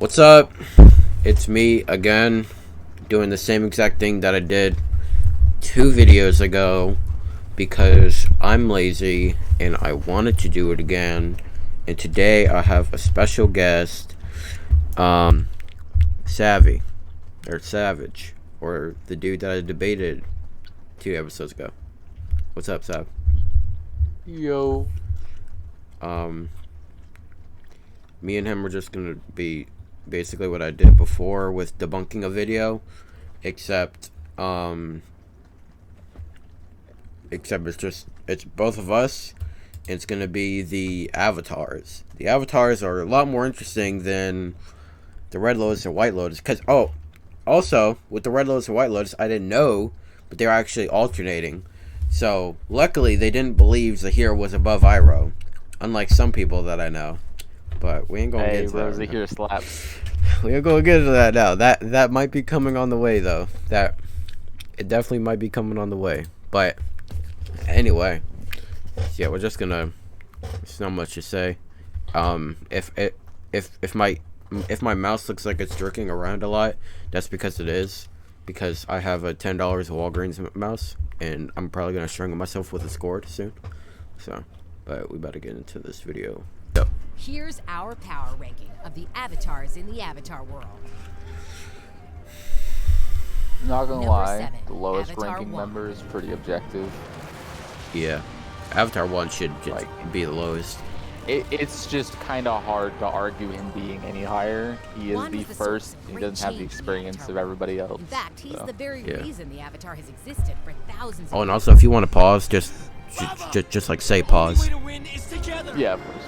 What's up? It's me again, doing the same exact thing that I did 2 videos ago because I'm lazy and I wanted to do it again. And today I have a special guest, Savage, or the dude that I debated 2 episodes ago. What's up, Sav? Yo. Me and him were just gonna be basically what I did before with debunking a video, except it's both of us, and it's gonna be the avatars. The avatars are a lot more interesting than the Red Lotus and White Lotus, because also with the Red Lotus and White Lotus, I didn't know, but they were actually alternating. So luckily they didn't believe Zahir was above Iroh, unlike some people that I know. But we ain't gonna get to that. Zahir slaps. We ain't gonna get into that now. That might be coming on the way, though. It definitely might be coming on the way. But anyway, yeah, we're just gonna. There's not much to say. If my mouse looks like it's jerking around a lot, that's because it is. Because I have a $10 Walgreens mouse, and I'm probably gonna strangle myself with a cord soon. So, but we better get into this video. Yep. Here's our power ranking of the avatars in the Avatar world. Not gonna Number lie, 7, the lowest Avatar ranking 1. member is pretty objective. Yeah, Avatar 1 should just be the lowest. It's just kind of hard to argue him being any higher. He is 1 the was the first. source of He great doesn't have the change in the experience Avatar of world. everybody else. In fact, he's so. the very Yeah. reason the Avatar has existed for thousands of Oh, and years. also if you want to pause, just like say pause. Yeah, of course.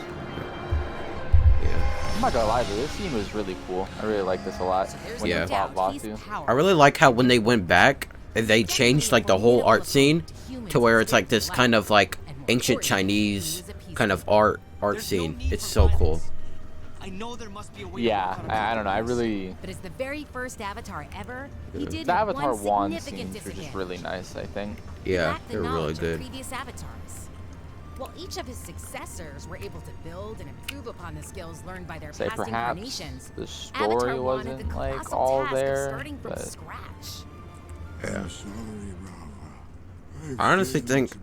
Yeah. I'm not gonna lie, though, this scene was really cool. I really like this a lot. So there's When Yeah. no they fought doubt he's Vasu. powerful. I really like how when they went back, they changed like the whole art scene to where it's like this kind of like ancient Chinese kind of art scene. It's so cool. Yeah, I don't know. I really. But as the very first Avatar ever, he did The Avatar one 1 significant scenes were just disadvantage. really nice, I think. He Yeah, lacked the they're really knowledge of good. previous avatars. While each of his successors were able to build and improve upon the skills learned by their Say past perhaps incarnations, the Avatar story 1 had the wasn't like colossal all task of there, starting from but scratch. Yeah. I honestly think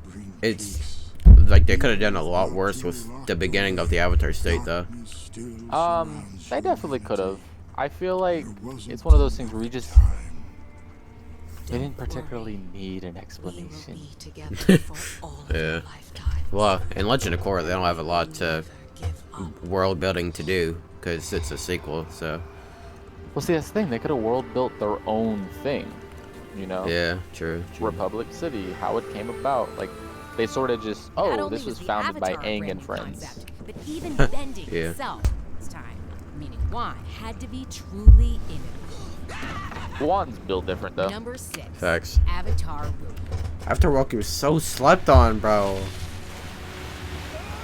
it's like they could have done a lot worse with the beginning of the Avatar state, though. they definitely could have. I feel like it's one of those things where we didn't particularly need an explanation. Yeah. Well, in Legend of Korra, they don't have a lot to world building to do because it's a sequel. So. Well, see, that's the thing. They could have world built their own thing, you know? Yeah, true. Republic City, how it came about. Like, they sort of just, Not oh, only this was the founded by Avatar Aang and branding friends. concept, but even bending Yeah. itself this time, meaning Wan had to be truly innovative. Wan's built different, though. Number 6. Facts. Avatar Roku. After Roku was so slept on, bro.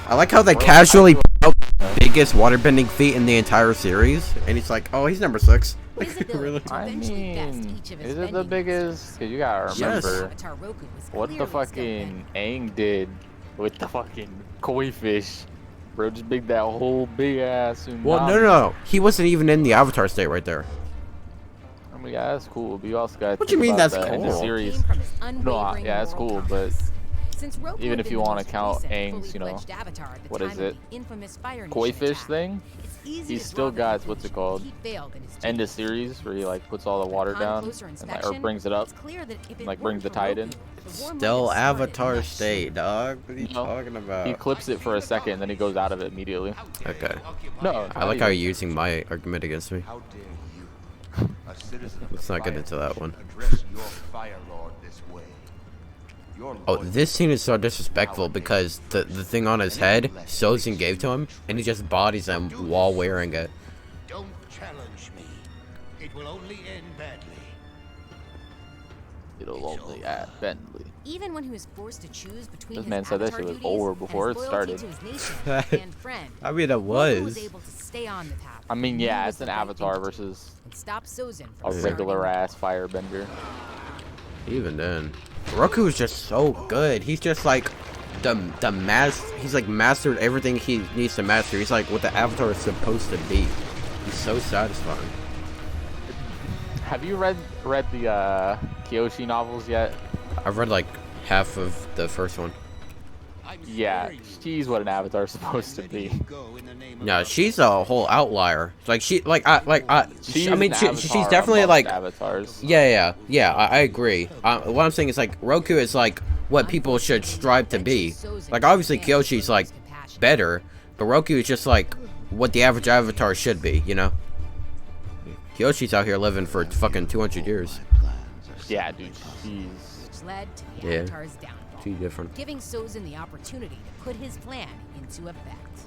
I like how they casually put out the biggest waterbending feat in the entire series, and he's like, "Oh, he's number 6." His Like, ability really? to I eventually best mean, each of his is it the bending biggest? masters. Because you gotta Yes. remember Avatar Roku was what the clearly still fucking bending. Aang did with the fucking koi fish. Bro, just big that whole big ass tsunami. Well, no. He wasn't even in the Avatar state right there. I mean, yeah, that's cool, but you also got. What you mean that's In the cool? series, Came from his no, unwavering yeah, that's moral cool, compass. Since Roku even had if been you the wanna most count recent Aang's, you know, fully-fledged avatar at the what time is of it? the infamous Fire koi Nation fish attack, thing, it's easy he's to still draw the got what's it conclusion called? he failed in his End duty. of series where he like puts all the water Upon down closer and like, or inspection, brings it up. it's clear that if it like, weren't brings the for tide Roku, in. the war might Still have started Avatar much state, sooner. dog. What are you No. talking about? He clips it for a second, and then he goes out of it immediately. Okay. No, I like how you're using my argument against me. How dare you, a citizen of Let's the not get Fire into that Nation, one. address your Fire Lord this way. Your Oh, Lord this scene is so disrespectful because the thing on his head, Sojin gave to him, and he just bodies him while wearing it. Don't challenge me. It will only end badly. It'll only add Bentley. Even when he was forced to choose between This his man said that avatar shit was duties over and before his it loyalty started. to his nation and friend, I mean, it Roku was. was able to stay on the path. I mean, he yeah, knew it's was an the right thing avatar to do versus and stop Sojin from a starting regular the ass war. firebender. Even then, Roku is just so good. He's just like he's like mastered everything he needs to master. He's like what the Avatar is supposed to be. He's so satisfying. Have you read the Kyoshi novels yet? I've read like half of the first one. Yeah, she's what an avatar is supposed to be. No, she's a whole outlier. Like she's She's definitely like avatars. yeah. I agree. What I'm saying is like Roku is like what people should strive to be. Like obviously Kyoshi's like better, but Roku is just like what the average avatar should be. You know, Kyoshi's out here living for fucking 200 years. Yeah, dude, she's Which led to the Yeah. Avatar's downfall, Too different. giving Sozin the opportunity to put his plan into effect.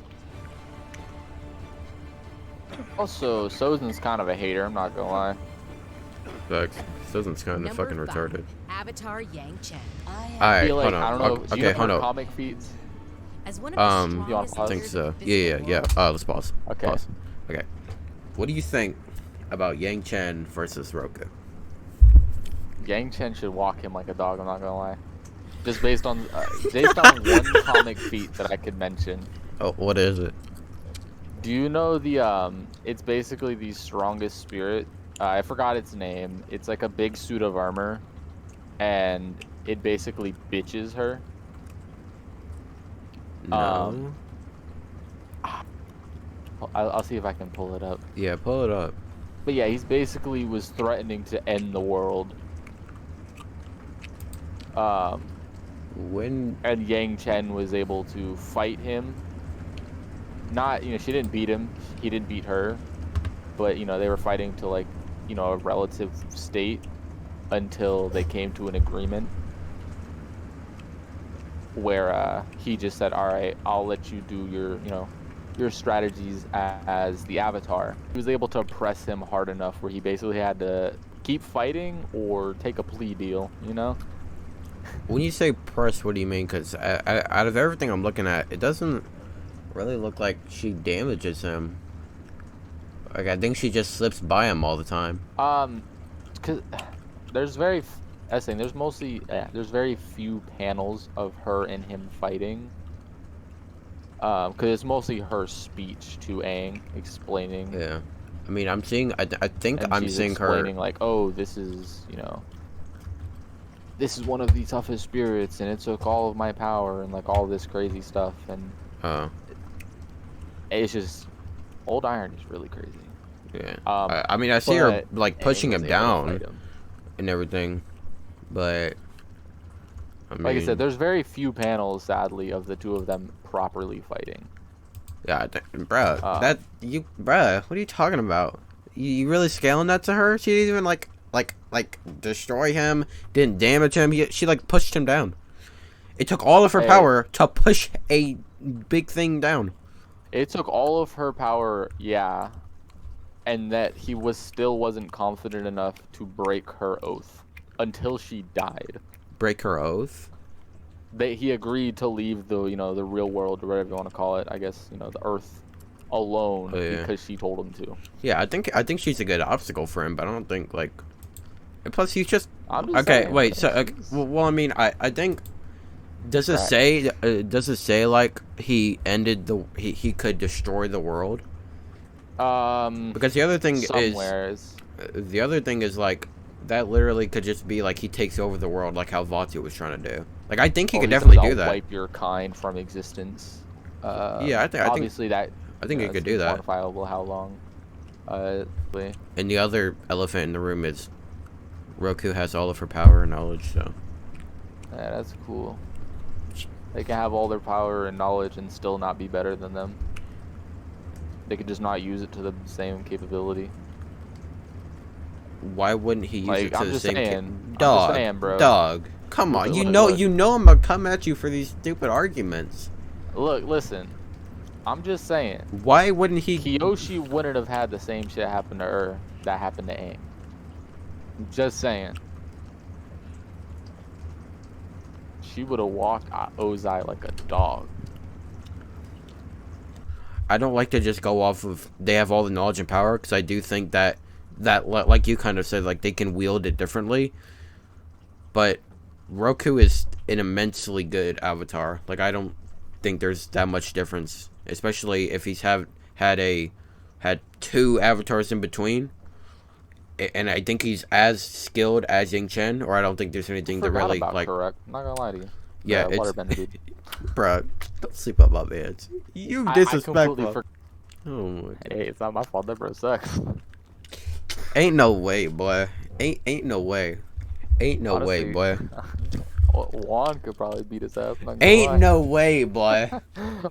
also Sozin's kind of a hater. I'm not gonna lie. Facts. Sozin's kind of Number fucking 5, retarded. Avatar Yang Chen. I Alright, feel like hold on. I don't know. Do you Okay, know hold her on. comic feats? As one of the You want strongest to pause? I think leaders of so. the Yeah. physical world, Let's pause. Okay. Pause. Okay. What do you think about Yang Chen versus Roku? Yang Chen should walk him like a dog. I'm not gonna lie. Just based on one comic feat that I could mention. Oh, what is it? Do you know the It's basically the strongest spirit. I forgot its name. It's like a big suit of armor, and it basically bitches her. No. I'll see if I can pull it up. Yeah, pull it up. But yeah, he's basically was threatening to end the world. When And Yang Chen was able to fight him. Not, she didn't beat him. He didn't beat her. But, they were fighting to, like, a relative state until they came to an agreement where he just said, all right, I'll let you do your strategies as the Avatar. He was able to press him hard enough where he basically had to keep fighting or take a plea deal, when you say press, what do you mean? Because out of everything I'm looking at, it doesn't really look like she damages him. Like I think she just slips by him all the time. Cause there's very few panels of her and him fighting. Cause it's mostly her speech to Aang explaining. Yeah, I mean I'm seeing. I think And I'm she's seeing her. explaining like, oh, this is this is one of the toughest spirits, and it took all of my power, and like all this crazy stuff, and Oh, it's just old Iron is really crazy. yeah. I mean I see her but like pushing Aang him was able to down fight him. and everything, but I mean, Like I said, there's very few panels, sadly, of the two of them properly fighting. yeah, bruh, bruh, what are you talking about? You really scaling that to her? She didn't even like destroy him, didn't damage him. She like pushed him down. It took all of her power to push a big thing down. It took all of her power, yeah, and that he still wasn't confident enough to break her oath until she died. Break her oath? He agreed to leave the the real world or whatever you want to call it. I guess the Earth alone because she told him to. Yeah, I think she's a good obstacle for him, but I don't think like. And plus, he's just I'm just okay. saying, Wait, so well, I mean, I think. Does it say? Does it say like he ended he could destroy the world? Because the other thing is like that literally could just be like he takes over the world like how Vatu was trying to do. Like I think he could definitely do that. Wipe your kind from existence. Yeah, I think obviously that. I think he could do that. Quantifiable how long? And the other elephant in the room is Roku has all of her power and knowledge, so. Yeah, that's cool. They can have all their power and knowledge and still not be better than them. They could just not use it to the same capability. Why wouldn't he use it to the same? Dog, I'm just saying, bro. Dog, come on. You know I'm gonna come at you for these stupid arguments. Look, listen. I'm just saying. Why wouldn't he? Kyoshi wouldn't have had the same shit happen to her that happened to Aang. Just saying. She would have walked Ozai like a dog. I don't like to just go off of they have all the knowledge and power because I do think that like you kind of said, like they can wield it differently. But Roku is an immensely good avatar. Like I don't think there's that much difference, especially if he's had had 2 avatars in between. And I think he's as skilled as Yang Chen, or I don't think there's anything to really about like. Correct. I'm not gonna lie to you. Yeah, it's Waterbender dude. bro. Don't sleep on my man. You disrespectful. Oh my. Hey, it's not my fault. That bro sucks. Ain't no way, boy. Ain't no way. Ain't no way, Honestly, boy. Juan could probably beat his ass. Not gonna Ain't lie. no way, boy.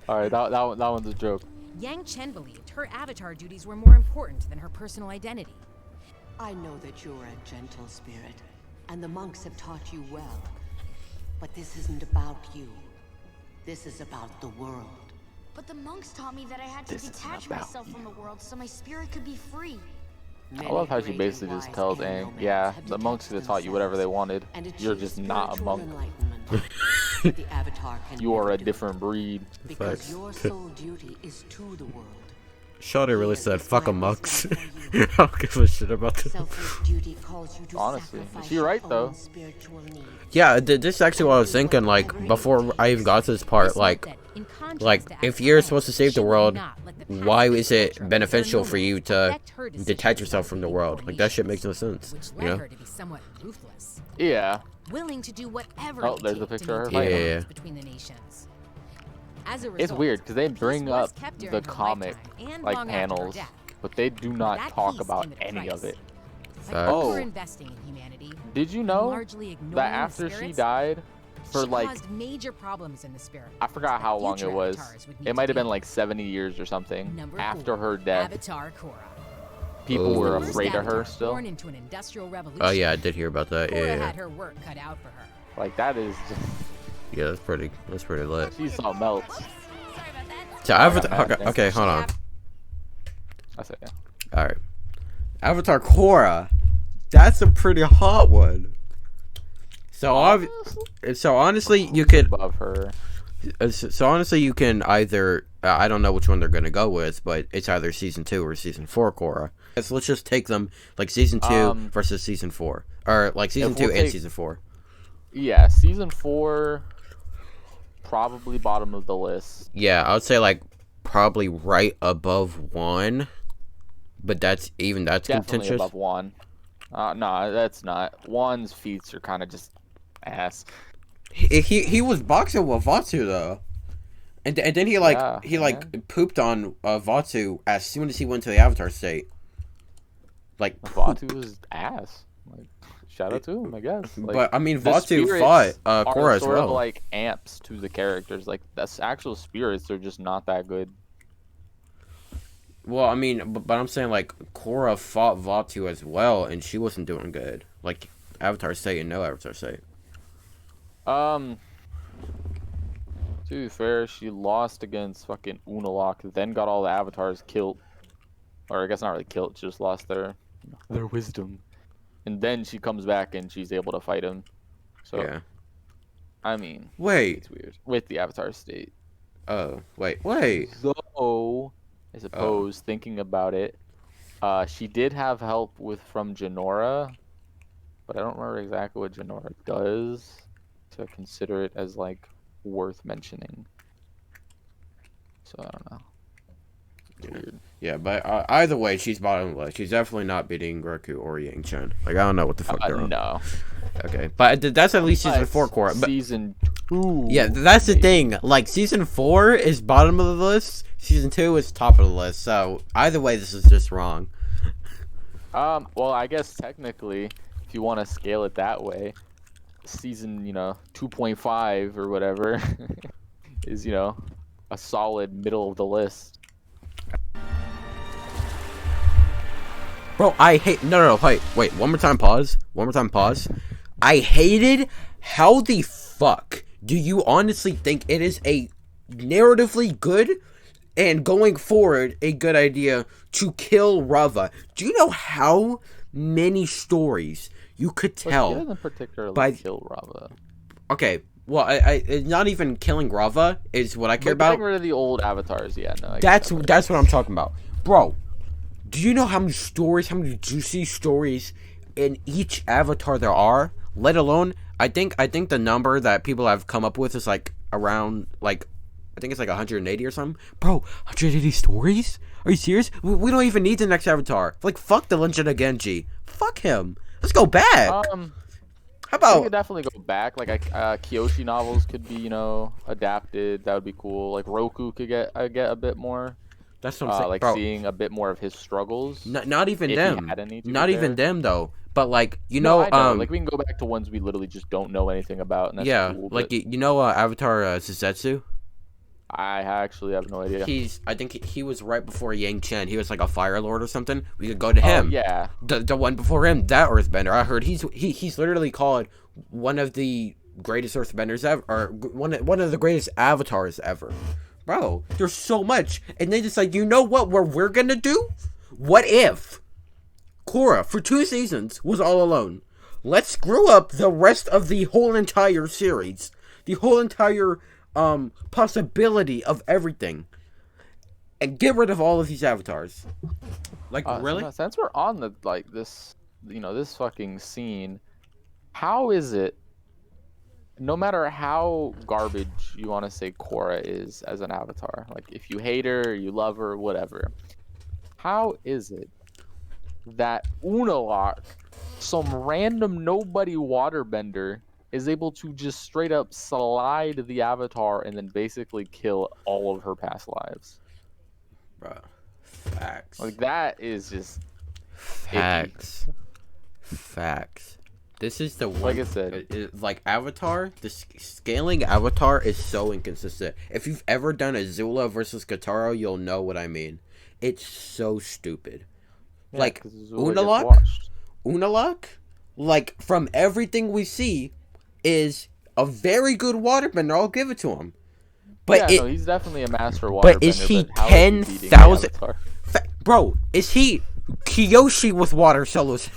All right, that one's a joke. Yang Chen believed her avatar duties were more important than her personal identity. I know that you're a gentle spirit, and the monks have taught you well. But this isn't about you. This is about the world. But the monks taught me that I had to This is detach about myself from the world so my spirit could be free. I love how she basically just tells Aang, yeah, the monks could have taught you whatever they wanted. You're just not a monk. You are a different breed. Because your sole duty is to the world. Shawty really said, "Fuck a monks." I don't give a shit about this. Selfless duty calls you to Honestly, sacrifice she right your though. own spiritual needs. Yeah, this is actually what I was thinking. Like before I even got to this part, like if you're supposed to save the world, why is it beneficial for you to detach yourself from the world? Like that shit makes no sense. Which You led know? her to be somewhat ruthless, Yeah. willing to do whatever Oh, it there's a take to picture of her maintain fighting. Yeah. balance between the nations. As a It's result, weird because they the peace bring was up kept the during her comic lifetime and like long after her panels, death. but they do not That talk peace about came at a any of price. it. By Oh. over-investing in humanity, Did you and know largely ignoring that the after she spirits, died, for she like caused major problems in the spirit I worlds forgot that how long future it was. avatars would need It to might have been deal like 70 years or something. with. Number After 4, her death, Avatar Korra. people Oh. were First afraid of her avatar still. Born into an industrial revolution, Oh yeah, I did hear about that. Korra Yeah, had her work cut out for her. Like that is just yeah, that's pretty lit. she saw melts. Sorry about that. So Avatar. Okay, hold on. I said yeah. All right, Avatar Korra. That's a pretty hot one. So honestly, you could. Above her. So honestly, you can either. I don't know which one they're gonna go with, but it's either season 2 or season 4 Korra. So let's just take them like season 2 versus season 4, or like season 2 and season 4. Yeah, season 4 probably bottom of the list. Yeah, I would say like probably right above 1, but that's Definitely contentious. above 1. No, that's not. 1's feats are kind of just ass. He was boxing with Vatu though, and then he pooped on Vatu as soon as he went to the Avatar state. Like Vatu was ass. Like, shout out to him, I guess. Like, but I mean, the Vatu spirits fought are Korra as sort of well. like amps to the characters. Like that's actual spirits. They're just not that good. Well, I mean, but I'm saying like Korra fought Vatu as well, and she wasn't doing good. Like Avatar state and no Avatar state. To be fair, she lost against fucking Unalaq, then got all the avatars killed. Or I guess not really killed, she just lost their wisdom. And then she comes back and she's able to fight him. So, Yeah. I mean, Wait. it's weird. With the avatar state. Oh, wait. So, I suppose, thinking about it, she did have help from Janora, but I don't remember exactly what Janora does to consider it as, like, worth mentioning. So, I don't know. It's weird. Yeah, but either way, she's bottom of the list. She's definitely not beating Goku or Yang Chen. Like, I don't know what the fuck they're on. No. Okay, but that's at least season 4 Korra. But Season 2. yeah, that's the thing. Like, season 4 is bottom of the list. Season 2 is top of the list. So, either way, this is just wrong. Well, I guess technically, if you want to scale it that way, season, 2.5 or whatever is, a solid middle of the list. Bro, I hate... No, wait. One more time, pause. I hated how the fuck do you honestly think it is a narratively good and going forward a good idea to kill Rava? Do you know how many stories you could tell? He doesn't particularly kill Rava. Okay, well, I not even killing Rava is what I care about. Getting rid of the old avatars, yeah. No, That's what I'm talking about, bro. Do you know how many juicy stories in each avatar there are? Let alone, I think the number that people have come up with is like around like I think it's like 180 or something. Bro, 180 stories? Are you serious? We don't even need the next Avatar. Like, fuck the Legend of Genji. Fuck him. Let's go back. How We about... could definitely go back. Like Kyoshi novels could be, adapted. That would be cool. Like Roku could get a bit more. That's what I'm saying, Like bro. seeing a bit more of his struggles. Not even if he them. had any to Not be even fair. them, though. But, like, I know. Like we can go back to ones we literally just don't know anything about, and that's yeah, cool. like, But Avatar Suzetsu? I actually have no idea. I think he was right before Yang Chen. He was like a Fire Lord or something. We could go to him. Yeah. The one before him, that Earthbender. I heard he's literally called one of the greatest Earthbenders ever, or one of the greatest avatars ever. Bro, there's so much, and they just like, you know what we're gonna do? What if Korra for 2 seasons was all alone? Let's screw up the rest of the whole entire series, the whole entire possibility of everything, and get rid of all of these avatars. Like, really? Since we're on the this, this fucking scene, how is it? No matter how garbage you want to say Korra is as an avatar, like if you hate her, you love her, whatever, how is it that Unalaq, some random nobody waterbender, is able to just straight up slide the avatar and then basically kill all of her past lives? Bro, facts. Like, that is just Facts. Facts. This is the one. Like I said, like Avatar, the scaling Avatar is so inconsistent. If you've ever done a Zula versus Katara, you'll know what I mean. It's so stupid. yeah, Like 'cause Zula gets Unalaq, watched. like from everything we see, is a very good waterbender. I'll give it to him. But Yeah, no, he's definitely a master waterbender. but is he how is he beating the 10,000? Avatar? Bro, is he Kyoshi with water solos?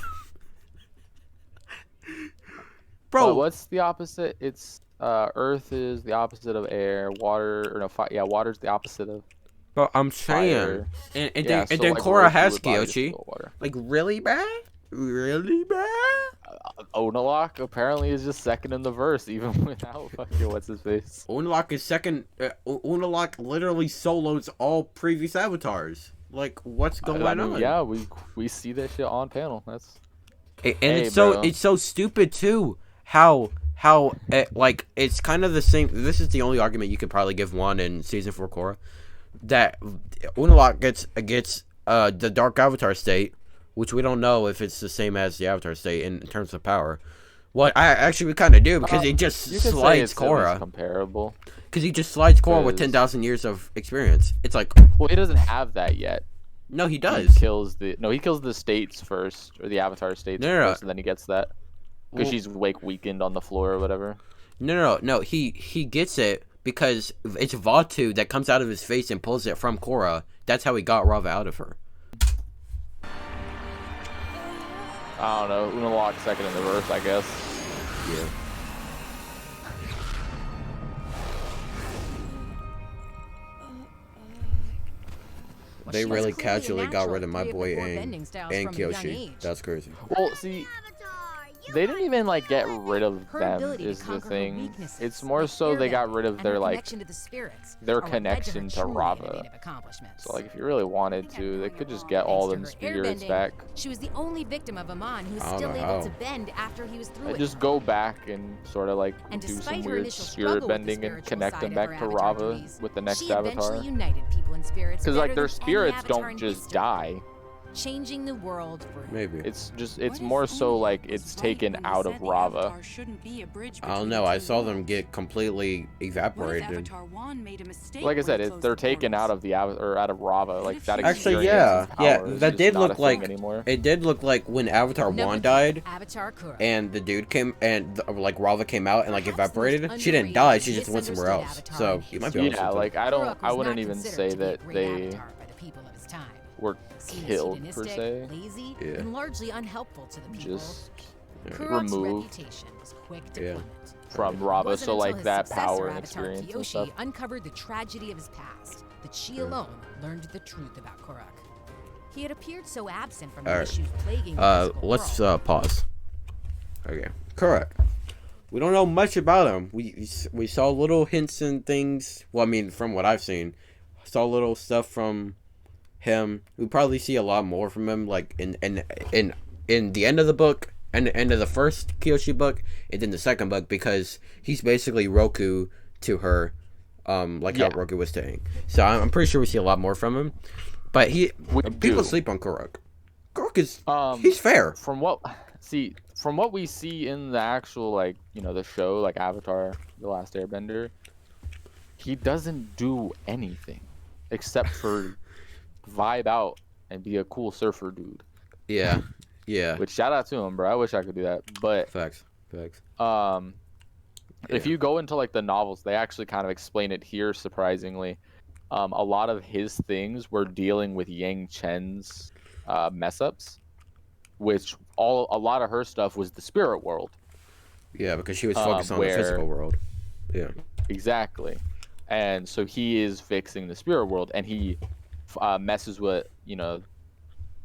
Bro, What's the opposite? It's Earth is the opposite of air. Water, or no, fire. Yeah, water's the opposite of bro, I'm saying, fire. and Yeah, then so, like, Korra Earth has would probably just Kyoshi. go water. Like, really bad? Really bad? Unalaq apparently is just second in the verse, even without fucking what's his face. Unalaq is second. Unalaq literally solos all previous avatars. Like, what's going on? Yeah, we see that shit on panel. That's And Hey, it's so bro. it's so stupid too. How like it's kind of the same. This is the only argument you could probably give one in season 4 Korra, that Unalaq gets the Dark Avatar state, which we don't know if it's the same as the Avatar state in terms of power. Well, we kind of do, because he just you could say slides it's at least Korra. comparable. Because he just slides Korra with 'Cause- 10,000 years of experience. It's like, Well, he doesn't have that yet. no, he He does. kills the states first, or the Avatar states No. first, and then he gets that because Well- she's weakened on the floor or whatever. No. He gets it because it's Vatu that comes out of his face and pulls it from Korra. That's how he got Rava out of her. I don't know. Unalaq second in the verse, I guess. Yeah. They She really was clearly a casually got natural rid of my at 3 of boy the 4 Aang bending styles and from a young Kyoshi. age. That's crazy. Well, see, they didn't even get rid of Her them. ability to Is the conquer her thing. weaknesses, It's more like so they got airbending rid of and their her like connection to the spirits their are what led to her connection to truly Rava. innovative accomplishments. So if you really wanted to, they could just get all them Thanks to her spirits airbending, back. She was the only victim of Amon who's I don't still know able how. to bend after he was through And it. just go back and sort of And do some despite her weird initial spirit struggle with the bending and spiritual connect side them of back her to avatar Rava duties, with the next she avatar. eventually united people and spirits Because better their than any spirits avatar don't in just history, die. changing the world for Maybe. It's more so like it's taken out of Rava. I don't know. I saw them get completely evaporated. Like I said, they're taken out of out of Rava. Like that Actually, experience and yeah. power is That just did not a look thing like anymore. it did look like when Avatar Number 1 three, died Avatar Korra. and the dude came and like Rava came out and like Perhaps the most evaporated. She didn't underrated die. and She just went somewhere misunderstood else. avatar So in you might be able to. Yeah, like I Korok was wouldn't not even considered say to be a that great they avatar by the people of his time. were Seen as killed per hedonistic, se. lazy, Yeah. and largely unhelpful to the people. Just Kurok's removed reputation was quick to Yeah. plummet. from It Rava, wasn't so until like his that successor, power and Avatar experience and Kyoshi stuff. uncovered the tragedy of his past that she alone learned the truth about Korok. He had appeared so absent from the Alright. issues plaguing the physical Let's world. pause. Okay. Correct. We don't know much about him. We saw little hints and things. Well, I mean, from what I've seen, saw little stuff from him. We probably see a lot more from him, like in the end of the book and the end of the first Kyoshi book, and then the second book, because he's basically Roku to her, like how Roku was to Aang. So I'm pretty sure we see a lot more from him. But people sleep on Korra. Korra is he's fair. From what we see in the actual, like, you know, the show, like Avatar: The Last Airbender, he doesn't do anything except for vibe out and be a cool surfer dude. Yeah. Which, shout out to him, bro. I wish I could do that. But Facts. If you go into like the novels, they actually kind of explain it here, surprisingly. A lot of his things were dealing with Yang Chen's mess ups, which a lot of her stuff was the spirit world. Yeah, because she was focused on the physical world. Yeah. Exactly. And so he is fixing the spirit world, and he messes with, you know,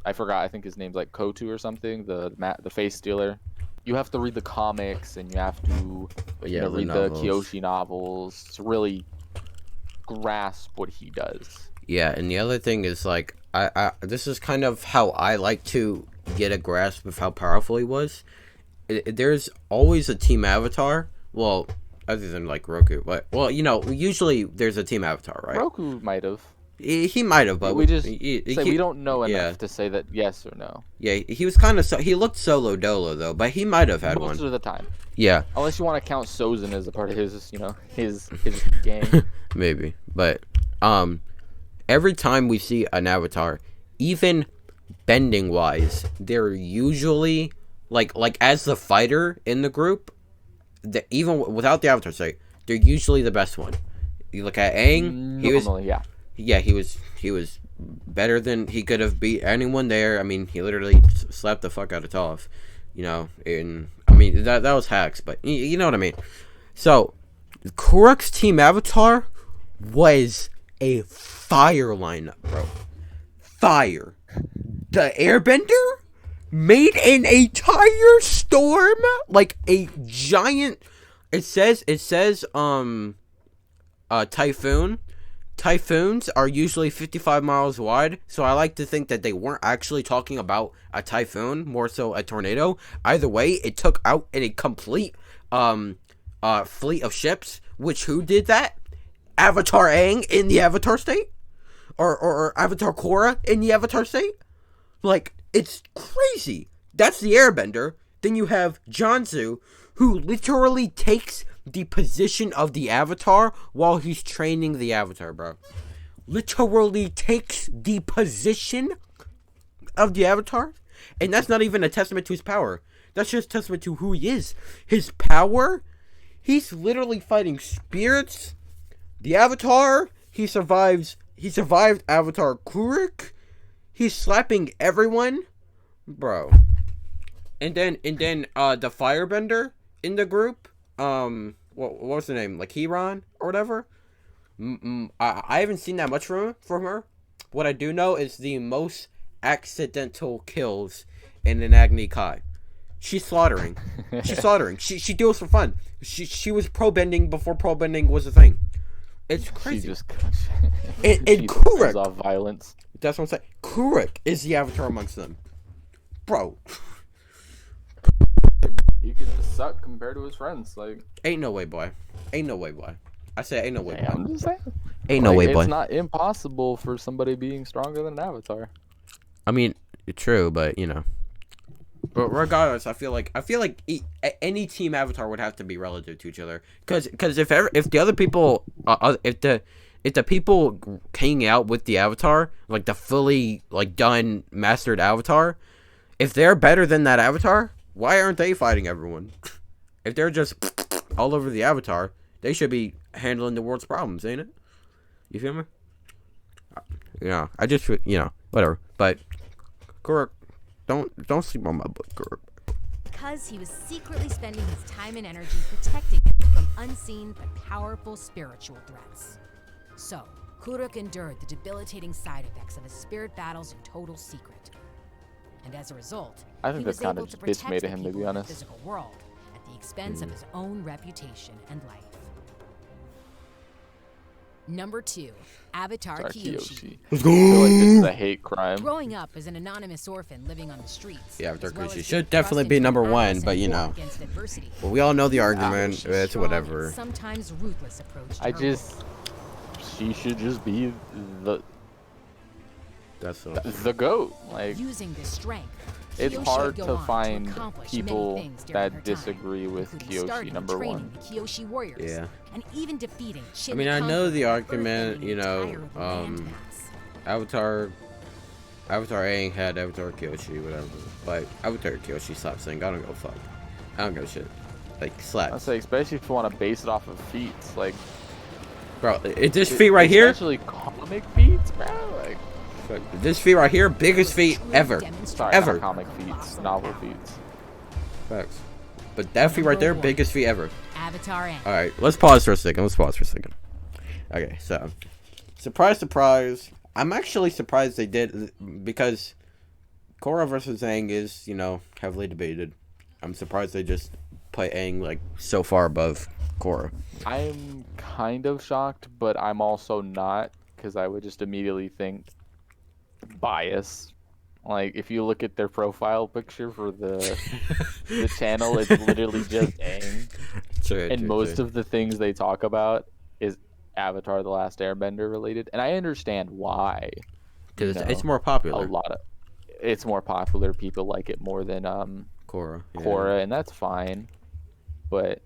I forgot, I think his name's like Kotu or something, the face stealer. You have to read the comics, and you have to read the Kyoshi novels to really grasp what he does. Yeah, and the other thing is, like, I this is kind of how I like to get a grasp of how powerful he was. There's always a team avatar. Well, other than like Roku, but usually there's a team avatar, right? Roku might have. He might have, but we just we don't know enough to say that yes or no. Yeah, he was kind of he looked solo dolo though, but he might have had one most of the time. Yeah, unless you want to count Sozin as a part of his, his gang. Maybe, but every time we see an avatar, even bending wise, they're usually like as the fighter in the group, even without the avatar state, they're usually the best one. You look at Aang, he was better than he could have beat anyone there. I mean, he literally slapped the fuck out of Toph, and I mean that was hacks, but you know what I mean. So Korra's team avatar was a fire lineup, bro. Fire. The Airbender made an entire storm, like a giant. It says typhoon. Typhoons are usually 55 miles wide, so I like to think that they weren't actually talking about a typhoon, more so a tornado. Either way, it took out a complete fleet of ships. Which, who did that? Avatar Aang in the Avatar state? Or Avatar Korra in the Avatar state? Like, it's crazy. That's the Airbender. Then you have Janzu, who literally takes the position of the Avatar while he's training the Avatar, bro. Literally takes the position of the Avatar. And that's not even a testament to his power. That's just a testament to who he is. His power, he's literally fighting spirits. The Avatar, he survived Avatar Kuruk. He's slapping everyone, bro. And then the Firebender in the group, what was the name? Like Hiran or whatever. I haven't seen that much from her. What I do know is the most accidental kills in an Agni Kai. She's slaughtering. She deals for fun. She was pro bending before pro bending was a thing. It's crazy. And Kuruk off violence. That's what I'm saying. Kuruk is the Avatar amongst them, bro. He could just suck compared to his friends. Like, ain't no way, boy. I say ain't no way, boy. I'm just saying. Ain't no way, boy. It's not impossible for somebody being stronger than an Avatar. I mean, true, but But regardless, I feel like any team Avatar would have to be relative to each other, because if the other people, if the people hanging out with the Avatar, like the fully done mastered Avatar, if they're better than that Avatar, why aren't they fighting everyone? If they're just all over the Avatar, they should be handling the world's problems, ain't it? You feel me? I just whatever. But Korra, don't sleep on my book, Korra. Because he was secretly spending his time and energy protecting it from unseen but powerful spiritual threats. So, Kuruk endured the debilitating side effects of his spirit battles in total secret. And as a result, I think he that's was kind able of to just protect made the him, to people be in the honest. physical world at the expense of his own reputation and life. Number 2, Avatar Sorry, Kyoshi. Let's I feel like this is go. a hate crime. Growing up as an anonymous orphan living on the streets. Yeah, Avatar as well Kyoshi as should being definitely thrust be into number an 1, adolescent but you war know. against adversity. Well, we all know the He argument. approached a It's strong, whatever. Sometimes ruthless approach to I her just, role. she should just be That's so. the goat. Like, Using this strength, it's Kyoshi hard would go to on find accomplish many people things during that her time, disagree with including starting Kyoshi, and number training one. the Kyoshi warriors, Yeah. and even defeating Shin I mean, I the know the Conqueror, argument, earthbending you the know, entire landmass. Avatar Aang had Avatar Kyoshi, whatever. But Avatar Kyoshi slaps Aang. I don't go fuck. I don't give a shit. Like, I slaps. say, especially if you want to base it off of feats, like Bro, this feat right here, especially comic feats, bro. Like, this feat right here, biggest feat ever. sorry, Ever. not comic feats, novel feats. Facts. But that feat right there, biggest feat ever. Avatar Aang. Alright, let's pause for a second. Okay, so. Surprise, surprise. I'm actually surprised they did, because Korra versus Aang is, you know, heavily debated. I'm surprised they just put Aang, like, so far above Korra. I'm kind of shocked, but I'm also not, because I would just immediately think bias. Like, if you look at their profile picture for the channel, it's literally just Aang. And most of the things they talk about is Avatar: The Last Airbender related, and I understand why. Because you know, it's more popular. It's more popular. People like it more than Korra. Yeah. Korra, and that's fine. But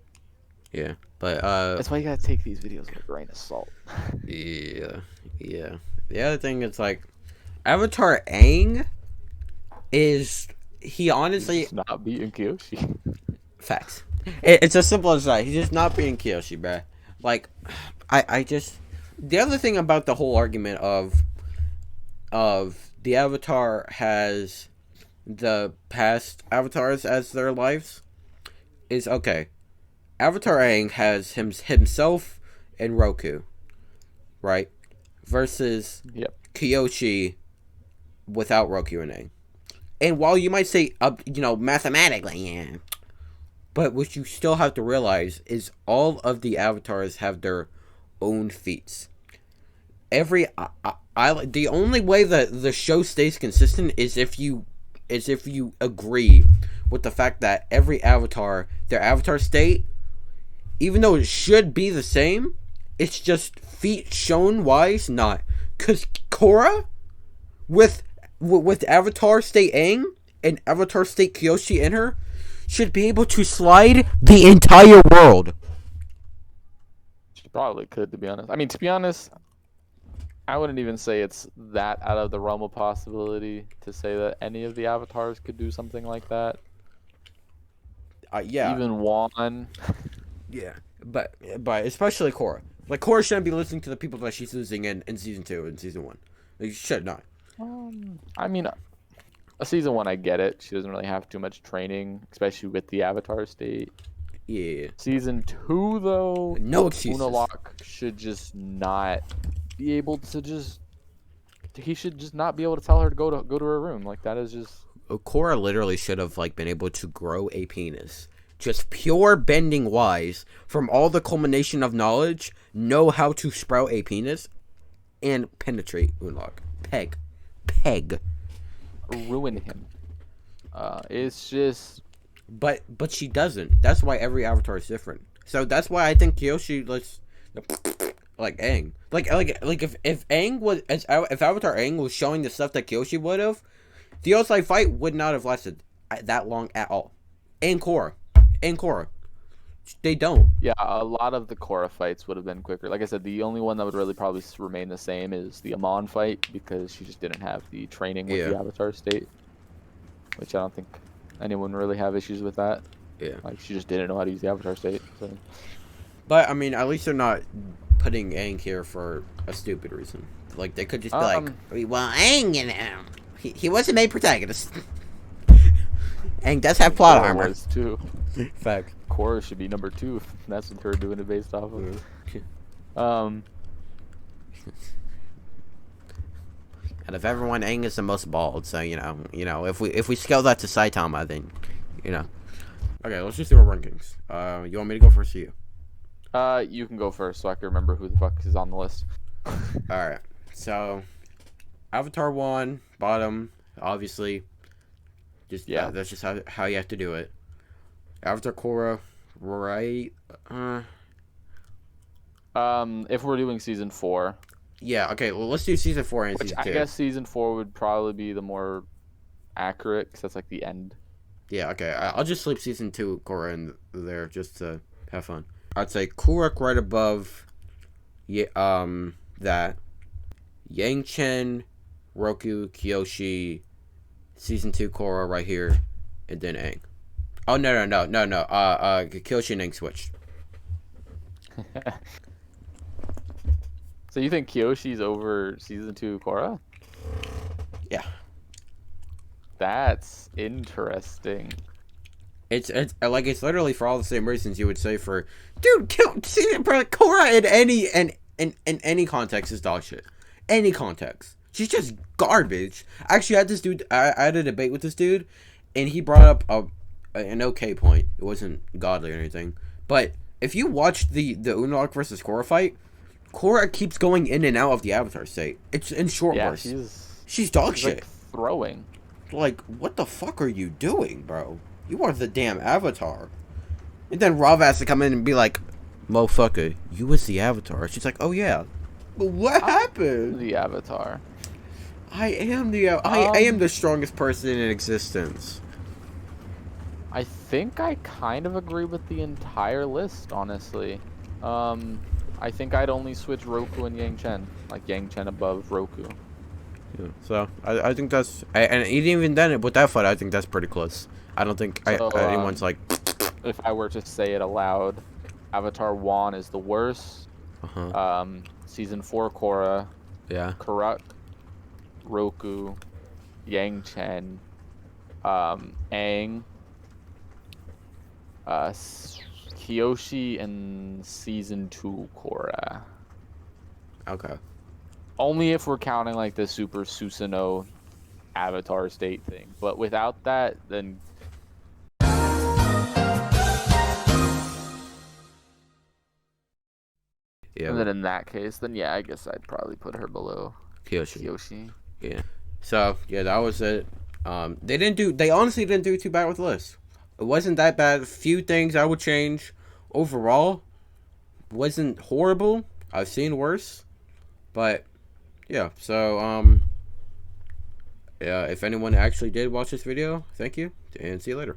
Yeah, but that's why you gotta take these videos with a grain of salt. yeah. The other thing is, like, Avatar Aang is, he honestly, He's not beating Kyoshi. facts. It's as simple as that. He's just not being Kyoshi, bruh. Like, I just, the other thing about the whole argument of the Avatar has the past avatars as their lives is, okay, Avatar Aang has himself and Roku, right? Versus Yep. Kyoshi without Roku and Aang. And while you might say, you know, mathematically, yeah, but what you still have to realize is all of the avatars have their own feats. The only way that the show stays consistent is if you agree with the fact that every avatar, their avatar state, even though it should be the same, it's just feat shown wise not. Cause Korra with Avatar State Aang and Avatar State Kyoshi in her should be able to slide the entire world. She probably could, to be honest. I mean, to be honest, I wouldn't even say it's that out of the realm of possibility to say that any of the avatars could do something like that. Yeah. Even Juan. Yeah. But especially Korra. Like, Korra shouldn't be listening to the people that she's losing in season 2 and season 1. Like, she should not. I mean, a season 1, I get it. She doesn't really have too much training, especially with the Avatar state. Yeah. Season 2, though, No excuses. Unalaq should just not be able to just. He should just not be able to tell her to go to her room. Like, that is just. Korra literally should have, like, been able to grow a penis. Just pure bending wise, from all the culmination of knowledge, know how to sprout a penis and penetrate Unalaq. Peg. Ruin him. It's just. But she doesn't. That's why every avatar is different. So that's why I think Kyoshi lets, like, Aang. Like if Aang was, if Avatar Aang was showing the stuff that Kyoshi would have, the outside fight would not have lasted that long at all. And Korra. They don't. Yeah, a lot of the Korra fights would have been quicker. Like I said, the only one that would really probably remain the same is the Amon fight, because she just didn't have the training with the Avatar state. Which I don't think anyone really have issues with that. Yeah. Like, she just didn't know how to use the Avatar state. So. But, I mean, at least they're not putting Aang here for a stupid reason. Like, they could just be like, well, Aang, you know, he wasn't made protagonist. Aang does have plot Korra armor. was too. Fact. Korra should be number 2. That's what they're doing it based off of. And if everyone, Aang is the most bald, so you know, if we scale that to Saitama, then, you know. Okay, let's just do our rankings. You want me to go first or you? You can go first so I can remember who the fuck is on the list. Alright, so Avatar 1, bottom, obviously. Just Yeah. that's just how you have to do it. Avatar Korra, right? If we're doing season 4, Yeah, okay, well, let's do season 4 and which season I 2. guess season 4 would probably be the more accurate because that's like the end. Yeah, okay, I'll just sleep season 2 Korra in there just to have fun. I'd say Kuruk right above, that. Yang Chen, Roku, Kyoshi, season 2 Korra right here, and then Aang. Oh, no. Kyoshi and Aang switched. So you think Kyoshi's over season 2 Korra? Yeah. That's interesting. It's like it's literally for all the same reasons you would say for Korra in any context is dog shit. Any context. She's just garbage. Actually, I had a debate with this dude, and he brought up an okay point. It wasn't godly or anything. But if you watch the Unalaq versus Korra fight, Korra keeps going in and out of the Avatar state. It's in short bursts. She's dog shit. Like throwing. Like, what the fuck are you doing, bro? You are the damn Avatar. And then Rav has to come in and be like, motherfucker, you was the Avatar. She's like, oh yeah. But what happened? The Avatar. I am the strongest person in existence. I think I kind of agree with the entire list, honestly. I think I'd only switch Roku and Yang Chen. Like Yang Chen above Roku. Yeah, so I think that's, and even then with that fight, I think that's pretty close. I don't think anyone's like. If I were to say it aloud, Avatar 1 is the worst. Season 4 Korra. Yeah. Kuruk, Roku, Yang Chen, Aang, Kyoshi, and season 2 Korra. Okay. Only if we're counting like the Super Susanoo Avatar state thing. But without that, then yeah. And then in that case, then yeah, I guess I'd probably put her below Kyoshi. Yeah. So yeah, that was it. They honestly didn't do too bad with the list. It wasn't that bad. A few things I would change. Overall, wasn't horrible. I've seen worse. But yeah, so yeah, if anyone actually did watch this video, thank you, and see you later.